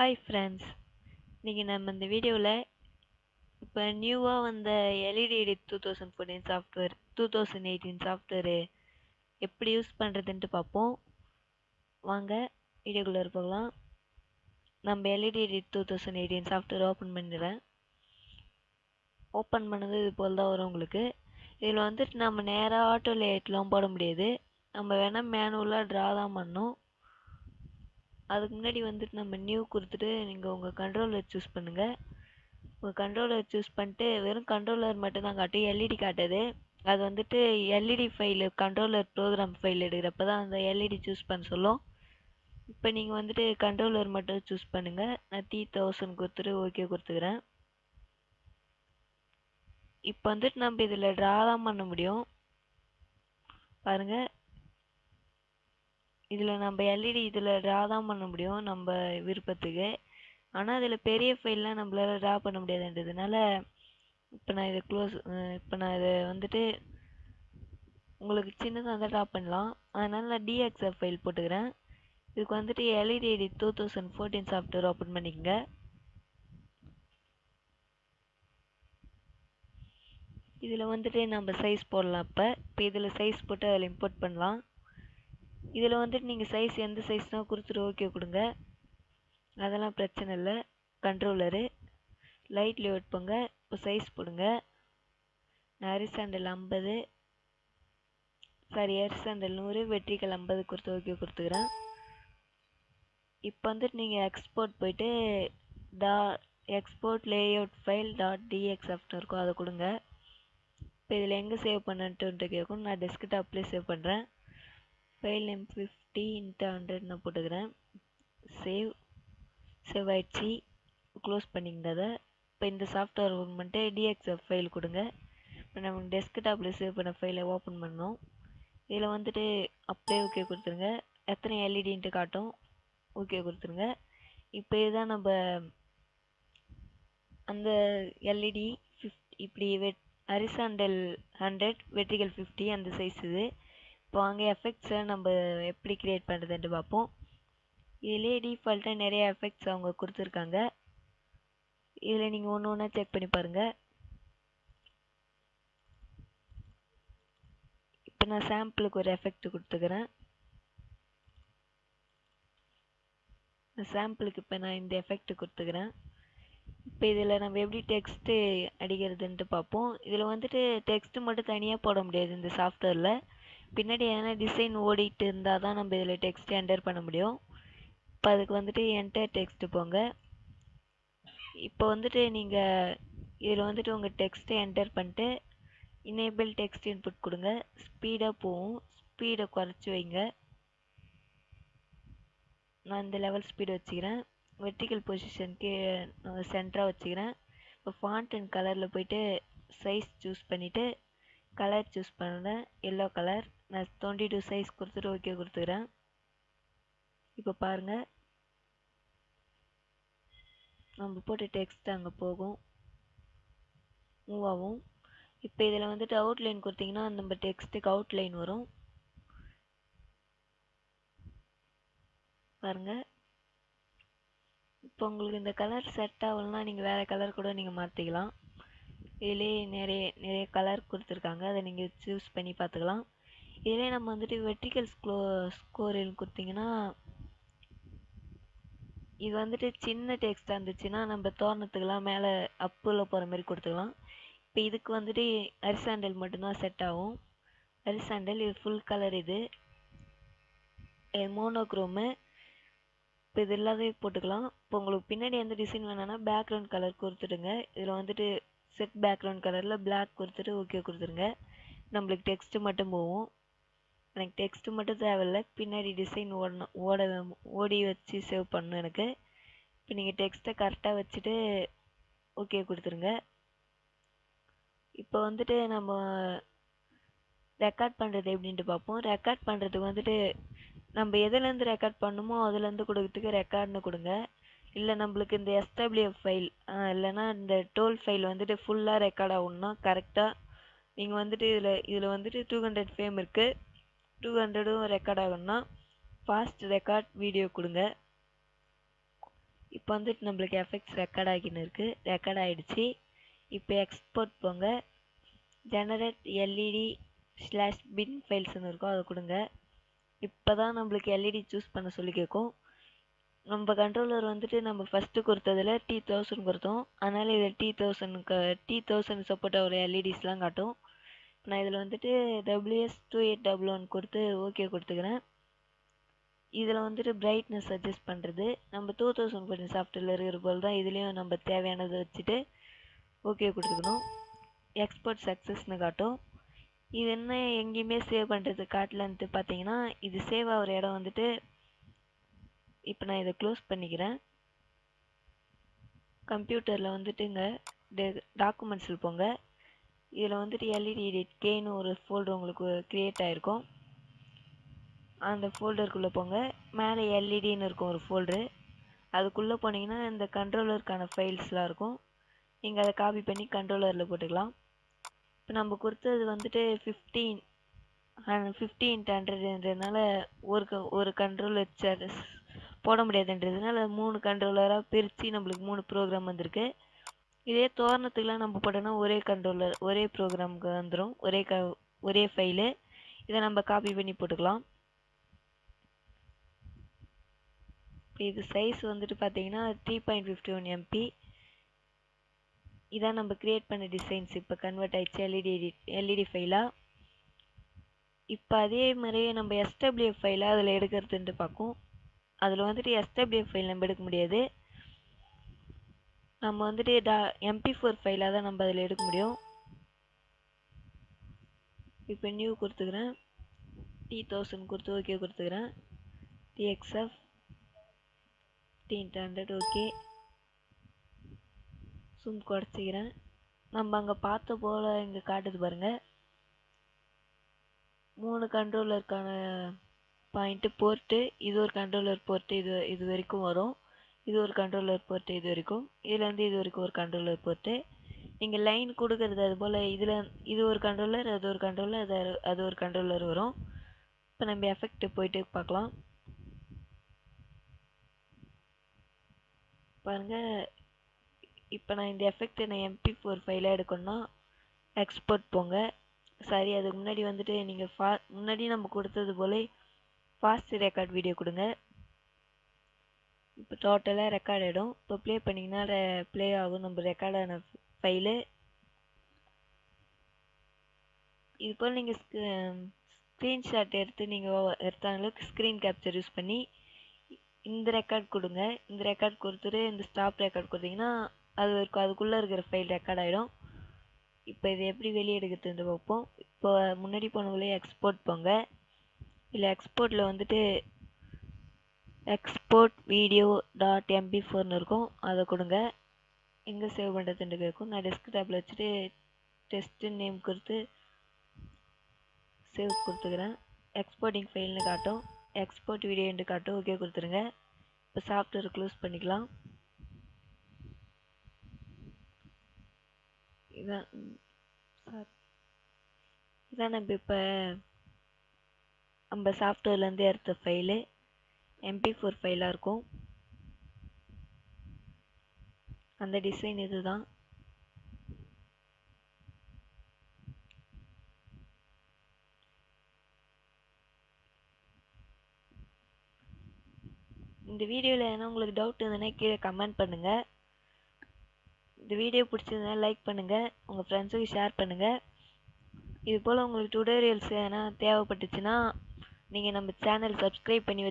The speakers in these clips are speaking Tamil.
ஹாய் ஃப்ரெண்ட்ஸ், இன்றைக்கி நம்ம இந்த வீடியோவில் இப்போ நியூவாக வந்த எல்இடி எடிட் 2014 சாஃப்ட்வேர் 2018 சாஃப்ட்வேரு எப்படி யூஸ் பண்ணுறதுன்ட்டு பார்ப்போம். வாங்க வீடியோக்குள்ளே போகலாம். நம்ம எல்இடி எடிட் 2018 சாஃப்ட்வேர் ஓப்பன் பண்ணிடுறேன். ஓப்பன் பண்ணது இது போல் தான் வரும் உங்களுக்கு. இதில் வந்துட்டு நம்ம நேராக ஆட்டோ லேஅவுட்லாம் போட முடியாது. நம்ம வேணால் மேனுவலாக ட்ரா தான் பண்ணணும். அதுக்கு முன்னாடி வந்துட்டு நம்ம நியூ கொடுத்துட்டு நீங்கள் உங்கள் கண்ட்ரோலர் சூஸ் பண்ணுங்கள். உங்கள் கண்ட்ரோலர் சூஸ் பண்ணிட்டு வெறும் கண்ட்ரோலர் மட்டும் தான் காட்டும், எல்இடி காட்டாது. அது வந்துட்டு LED file controller program file எடுக்கிறப்ப தான் அந்த எல்இடி சூஸ் பண்ண சொல்லும். இப்போ நீங்கள் வந்துட்டு கண்ட்ரோலர் மட்டும் சூஸ் பண்ணுங்கள். நான் 3000 கொடுத்துட்டு ஓகே கொடுத்துக்கிறேன். இப்போ வந்துட்டு நம்ம இதில் ட்ரா தான் பண்ண முடியும். பாருங்கள், இதில் நம்ம எல்இடி இதில் ட்ரா தான் பண்ண முடியும் நம்ம விருப்பத்துக்கு. ஆனால் அதில் பெரிய ஃபைல்லாம் நம்மளால ட்ரா பண்ண முடியாதுன்றதுனால இப்போ நான் இதை இப்போ நான் இதை வந்துட்டு உங்களுக்கு சின்னதாக தான் ட்ரா பண்ணலாம். அதனால் நான் DXF ஃபைல் போட்டுக்கிறேன். இதுக்கு வந்துட்டு எல்இடி எடிட் 2014 சாஃப்ட்வேர் ஓப்பன் பண்ணிக்கங்க. இதில் வந்துட்டு நம்ம சைஸ் போடலாம். இப்போ இதில் சைஸ் போட்டு அதில் இம்போர்ட் பண்ணலாம். இதில் வந்துட்டு நீங்கள் சைஸ் எந்த சைஸ்னால் கொடுத்துட்டு ஓகே கொடுங்க, அதெல்லாம் பிரச்சனை இல்லை. கண்ட்ரோலரு லைட் லேஅவுட் போங்க. இப்போ சைஸ் போடுங்க. ஹரிசாண்டல் 50, ஹரிசாண்டல் 100, வெர்டிகல் 50 கொடுத்து ஓகே கொடுத்துக்கிறேன். இப்போ வந்துட்டு நீங்கள் எக்ஸ்போர்ட் போயிட்டு எக்ஸ்போர்ட் லேஅவுட் ஃபைல் .dxf இருக்கும், அதை கொடுங்க. இப்போ இதில் எங்கே சேவ் பண்ணன்ட்டு கேட்கும். நான் டெஸ்க்டாப்லேயே சேவ் பண்ணுறேன். ஃபைல் நேம் 50x100 நான் போட்டுக்கிறேன். சேவ் ஆயிடுச்சு. க்ளோஸ் பண்ணிக்கிட்டதை. இப்போ இந்த சாஃப்ட்வேர் ஓப்பன் பண்ணிட்டு DXF ஃபைல் கொடுங்க. இப்போ நம்ம டெஸ்க்டாப்பில் சேவ் பண்ண ஃபைலை ஓப்பன் பண்ணோம். இதில் வந்துட்டு அப்படியே ஓகே கொடுத்துருங்க. எத்தனை எல்இடின்ட்டு காட்டும், ஓகே கொடுத்துருங்க. இப்போ இதுதான் நம்ம அந்த எல்இடி இப்படி ஹரிசாண்டல் 100, வெர்டிகல் 50 அந்த சைஸ் இது. இப்போ அங்கே எஃபெக்ட்ஸை நம்ம எப்படி க்ரியேட் பண்ணுறதுன்ட்டு பார்ப்போம். இதிலே டிஃபால்ட்டாக நிறைய எஃபெக்ட்ஸ் அவங்க கொடுத்துருக்காங்க. இதில் நீங்கள் ஒன்று ஒன்றா செக் பண்ணி பாருங்கள். இப்போ நான் சாம்பிளுக்கு ஒரு எஃபெக்ட் கொடுத்துக்கிறேன். சாம்பிளுக்கு இப்போ நான் இந்த எஃபெக்ட் கொடுத்துக்கிறேன். இப்போ இதில் நம்ம எப்படி டெக்ஸ்ட்டு அடிக்கிறதுன்ட்டு பார்ப்போம். இதில் வந்துட்டு டெக்ஸ்ட்டு மட்டும் தனியாக போட முடியாது இந்த சாஃப்ட்வேரில். பின்னாடி எதனா டிசைன் ஓடிட்டு இருந்தால் தான் நம்ம இதில் டெக்ஸ்ட்டு என்டர் பண்ண முடியும். இப்போ அதுக்கு வந்துட்டு என்டர் டெக்ஸ்ட்டு போங்க. இப்போ வந்துட்டு நீங்கள் இதில் வந்துட்டு உங்கள் டெக்ஸ்ட்டை என்டர் பண்ணிட்டு இனேபிள் டெக்ஸ்ட் இன்புட் கொடுங்க. ஸ்பீடாக போகும், ஸ்பீடை குறைச்சி வைங்க. நான் இந்த லெவல் ஸ்பீடு வச்சுக்கிறேன். வெர்டிகல் பொசிஷனுக்கு சென்டராக வச்சுக்கிறேன். இப்போ ஃபாண்ட் அண்ட் கலரில் போய்ட்டு சைஸ் சூஸ் பண்ணிவிட்டு கலர் சூஸ் பண்ணுறேன். Yellow colour. நான் 22 சைஸ் கொடுத்துட்டு ஓகே கொடுத்துக்கிறேன். இப்போ பாருங்கள், நம்ம போட்டு டெக்ஸ்ட் அங்கே போகும், மூவ் ஆகும். இப்போ இதில் வந்துட்டு அவுட்லைன் கொடுத்தீங்கன்னா நம்ம டெக்ஸ்ட்டுக்கு அவுட்லைன் வரும். பாருங்கள், இப்போ உங்களுக்கு இந்த கலர் செட் ஆகலன்னா நீங்கள் வேறு கலர் கூட நீங்கள் மாற்றிக்கலாம். இதிலே நிறைய கலர் கொடுத்துருக்காங்க, அதை நீங்கள் சூஸ் பண்ணி பார்த்துக்கலாம். இதிலே நம்ம வந்துட்டு வெர்டிகல் ஸ்கோரில் கொடுத்தீங்கன்னா இது வந்துட்டு சின்ன டெக்ஸ்ட்டாக இருந்துச்சுன்னா நம்ம தோரணத்துக்கெலாம் மேலே அப்பில் போகிற மாதிரி கொடுத்துக்கலாம். இப்போ இதுக்கு வந்துட்டு ஹரிசாண்டல் மட்டும்தான் செட் ஆகும். ஹரிசாண்டல் இது ஃபுல் கலர், இது மோனோக்ரோமு. இப்போ இது எல்லாத்தையும் போட்டுக்கலாம். இப்போ உங்களுக்கு பின்னாடி எந்த டிசைன் வேணான்னா பேக்ரவுண்ட் கலர் கொடுத்துடுங்க. இதில் வந்துட்டு செட் பேக்ரவுண்ட் கலரில் பிளாக் கொடுத்துட்டு ஓகே கொடுத்துருங்க. நம்மளுக்கு டெக்ஸ்ட்டு மட்டும் போகும். எனக்கு டெக்ஸ்ட்டு மட்டும் தேவையில்லை, பின்னாடி டிசைன் ஓடி வச்சு சேவ் பண்ணணும் எனக்கு. இப்போ நீங்கள் டெக்ஸ்ட்டை கரெக்டாக வச்சுட்டு ஓகே கொடுத்துருங்க. இப்போ வந்துட்டு நம்ம ரெக்கார்ட் பண்ணுறது எப்படின்ட்டு பார்ப்போம். ரெக்கார்ட் பண்ணுறதுக்கு வந்துட்டு நம்ம எதுலேருந்து ரெக்கார்ட் பண்ணுமோ அதுலேருந்து கொடுக்கறதுக்கு ரெக்கார்ட்னு கொடுங்க. இல்லை நம்மளுக்கு இந்த SWF ஃபைல் இல்லைன்னா இந்த டோல் ஃபைல் வந்துட்டு ஃபுல்லாக ரெக்கார்ட் ஆகணும்னா கரெக்டாக நீங்கள் வந்துட்டு இதில் வந்துட்டு 200 ஃப்ரேம் இருக்குது, 200ம் ரெக்கார்ட் ஆகணும்னா ஃபாஸ்ட் ரெக்கார்ட் வீடியோ கொடுங்க. இப்போ வந்துட்டு நம்மளுக்கு எஃபெக்ட்ஸ் ரெக்கார்ட் ஆகின்னு இருக்குது, ரெக்கார்ட் ஆகிடுச்சு. இப்போ எக்ஸ்போர்ட் போங்க, ஜெனரேட் LED/bin ஃபைல்ஸ்னு இருக்கும், அதை கொடுங்க. இப்போ தான் நம்மளுக்கு எல்இடி சூஸ் பண்ண சொல்லி கேட்கும். நம்ம கண்ட்ரோலர் வந்துட்டு நம்ம ஃபஸ்ட்டு கொடுத்ததில் T1000 கொடுத்தோம், அதனால் இதில் T1000 சப்போர்ட் ஆகிற எல்இடிஸ்லாம் காட்டும். நான் இதில் வந்துட்டு WS2811 கொடுத்து ஓகே கொடுத்துக்கிறேன். இதில் வந்துட்டு பிரைட்னஸ் அட்ஜஸ்ட் பண்ணுறது நம்ம 2014 சாஃப்ட்வேரில் இருக்கிற போல் தான் இதுலேயும் நம்ம தேவையானதை வச்சுட்டு ஓகே கொடுத்துக்கணும். எக்ஸ்போர்ட் சக்ஸஸ்னு காட்டும். இது என்ன எங்கேயுமே சேவ் பண்ணுறது காட்டலன்ட்டு பார்த்தீங்கன்னா, இது சேவ் ஆகிற இடம் வந்துட்டு இப்போ நான் இதை க்ளோஸ் பண்ணிக்கிறேன். கம்ப்யூட்டரில் வந்துட்டுங்க டாக்குமெண்ட்ஸில் போங்க. இதில் வந்துட்டு எல்இடி எடிட் கேன்னு ஒரு ஃபோல்டர் உங்களுக்கு க்ரியேட் ஆகிருக்கும். அந்த ஃபோல்டருக்குள்ளே போங்க. மேலே எல்இடின்னு இருக்கும் ஒரு ஃபோல்டரு, அதுக்குள்ளே போனீங்கன்னா இந்த கண்ட்ரோலருக்கான ஃபைல்ஸ்லாம் இருக்கும். நீங்கள் அதை காப்பி பண்ணி கண்ட்ரோலரில் போட்டுக்கலாம். இப்போ நம்ம கொடுத்தது வந்துட்டு 15x100ன்றதுனால ஒரு கண்ட்ரோலர் சார்ஜஸ் போட முடியாதுன்றதுனால 3 கண்ட்ரோலராக பிரித்து நம்மளுக்கு 3 ப்ரோக்ராம் வந்திருக்கு. இதே தோரணத்துக்குலாம் நம்ம போட்டோன்னா ஒரே கண்ட்ரோலர் ஒரே ப்ரோக்ராமுக்கு வந்துடும், ஒரே ஃபைலு. இதை நம்ம காப்பி பண்ணி போட்டுக்கலாம். இப்போ இது சைஸ் வந்துட்டு பார்த்தீங்கன்னா 3.51 MB. இதான் நம்ம க்ரியேட் பண்ண டிசைன்ஸ் இப்போ கன்வெர்ட் ஆகிடுச்சு எல்இடி ஃபைலாக. இப்போ அதே மாதிரியே நம்ம SWF ஃபைலாக அதில் எடுக்கிறதுன்ட்டு பார்க்கும். அதில் வந்துட்டு SWF ஃபைல் நம்ம எடுக்க முடியாது, நம்ம வந்துட்டு MP4 ஃபைலாக தான் நம்ம அதில் எடுக்க முடியும். இப்போ நியூ கொடுத்துக்கிறேன், T1000 கொடுத்து ஓகே கொடுத்துக்கிறேன். TXF 1500 ஓகே, ஜூம் குறைச்சிக்கிறேன். நம்ம அங்கே பார்த்த போல் இங்கே காட்டுது பாருங்கள், 3 கண்ட்ரோலருக்கான பாயிண்ட்டு போர்ட்டு. இது ஒரு கண்ட்ரோலர் போர்ட்டு, இது வரைக்கும் வரும். இது ஒரு கண்ட்ரோலர் போர்ட்டு இது வரைக்கும், இதுலேருந்து இது வரைக்கும் ஒரு கண்ட்ரோலர் போர்ட்டு. நீங்கள் லைன் கொடுக்குறது அது போல் இது ஒரு கண்ட்ரோலர், அது ஒரு கண்ட்ரோலர், அது ஒரு கண்ட்ரோலர் வரும். இப்போ நம்ம எஃபெக்ட் போயிட்டு பார்க்கலாம். பாருங்கள், இப்போ நான் இந்த எஃபெக்டை நான் MP4 ஃபைலாக எடுக்கணும்னா எக்ஸ்போர்ட் போங்க. சரி, அதுக்கு முன்னாடி வந்துட்டு நீங்கள் முன்னாடி நம்ம கொடுத்தது போல ஃபாஸ்ட் ரெக்கார்ட் வீடியோ கொடுங்க. இப்போ டோட்டலாக ரெக்கார்ட் ஆகிடும். இப்போ ப்ளே பண்ணிங்கன்னா ப்ளே ஆகும் நம்ம ரெக்கார்டான ஃபைலு. இது போல் நீங்கள் ஸ்க்ரீன்ஷாட் எடுத்தாலும் ஸ்க்ரீன் கேப்சர் யூஸ் பண்ணி இந்த ரெக்கார்ட் கொடுங்க. இந்த ரெக்கார்ட் கொடுத்துட்டு இந்த ஸ்டாப் ரெக்கார்ட் கொடுத்தீங்கன்னா அதுக்குள்ளே இருக்கிற ஃபைல் ரெக்கார்ட் ஆகிடும். இப்போ இது எப்படி வெளியே எடுக்கிறது பார்ப்போம். இப்போ முன்னாடி போனவங்களே எக்ஸ்போர்ட் போங்க. இல்லை எக்ஸ்போர்ட்டில் வந்துட்டு எக்ஸ்போர்ட் video.mp4ன்னு இருக்கும், அதை கொடுங்க. எங்கே சேவ் பண்ணுறதுன்னு கேட்கும். நான் டெஸ்க்டாப்பில் வச்சுட்டு டெஸ்ட்டு நேம் கொடுத்து சேவ் கொடுத்துக்கிறேன். எக்ஸ்போர்ட்டிங் ஃபைல்னு காட்டும், எக்ஸ்போர்ட் வீடியோன்ட்டு காட்டும், ஓகே கொடுத்துருங்க. இப்போ சாஃப்ட்வேர் க்ளோஸ் பண்ணிக்கலாம். இதான் நம்ம இப்போ நம்ம சாஃப்ட்வேர்லேருந்து எடுத்த ஃபைலு MP4 ஃபைலாக இருக்கும். அந்த டிசைன் இதுதான். இந்த வீடியோவில் ஏன்னா உங்களுக்கு டவுட் இருந்ததுன்னா கீழே கமெண்ட் பண்ணுங்கள். இந்த வீடியோ பிடிச்சிருந்தா லைக் பண்ணுங்கள், உங்கள் ஃப்ரெண்ட்ஸுக்கு ஷேர் பண்ணுங்கள். இது போல் உங்களுக்கு டுடோரியல்ஸ் எதனா தேவைப்பட்டுச்சுன்னா நீங்கள் நம்ம சேனல் சப்ஸ்கிரைப் பண்ணி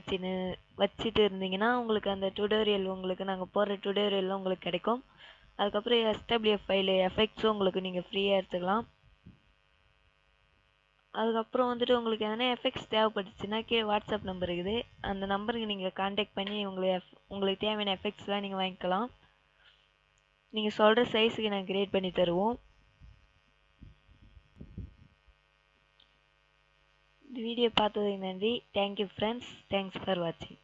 வச்சுட்டு இருந்தீங்கன்னா உங்களுக்கு அந்த டுடோரியல் நாங்கள் போடுற டுடோரியல்லாம் உங்களுக்கு கிடைக்கும். அதுக்கப்புறம் SWF ஃபைலு எஃபெக்ட்ஸும் உங்களுக்கு நீங்கள் ஃப்ரீயாக எடுத்துக்கலாம். அதுக்கப்புறம் வந்துட்டு உங்களுக்கு எதனா எஃபெக்ட்ஸ் தேவைப்பட்டுச்சுன்னா கீழே வாட்ஸ்அப் நம்பர் இருக்குது, அந்த நம்பருக்கு நீங்கள் கான்டாக்ட் பண்ணி உங்களுக்கு தேவையான எஃபெக்ட்ஸ்லாம் நீங்கள் வாங்கிக்கலாம். நீங்கள் சொல்கிற சைஸுக்கு நாங்கள் கிரியேட் பண்ணி தருவோம். இந்த வீடியோ பார்த்ததுக்கு நன்றி. தேங்க்யூ ஃப்ரெண்ட்ஸ், தேங்க்ஸ் ஃபார் வாட்சிங்.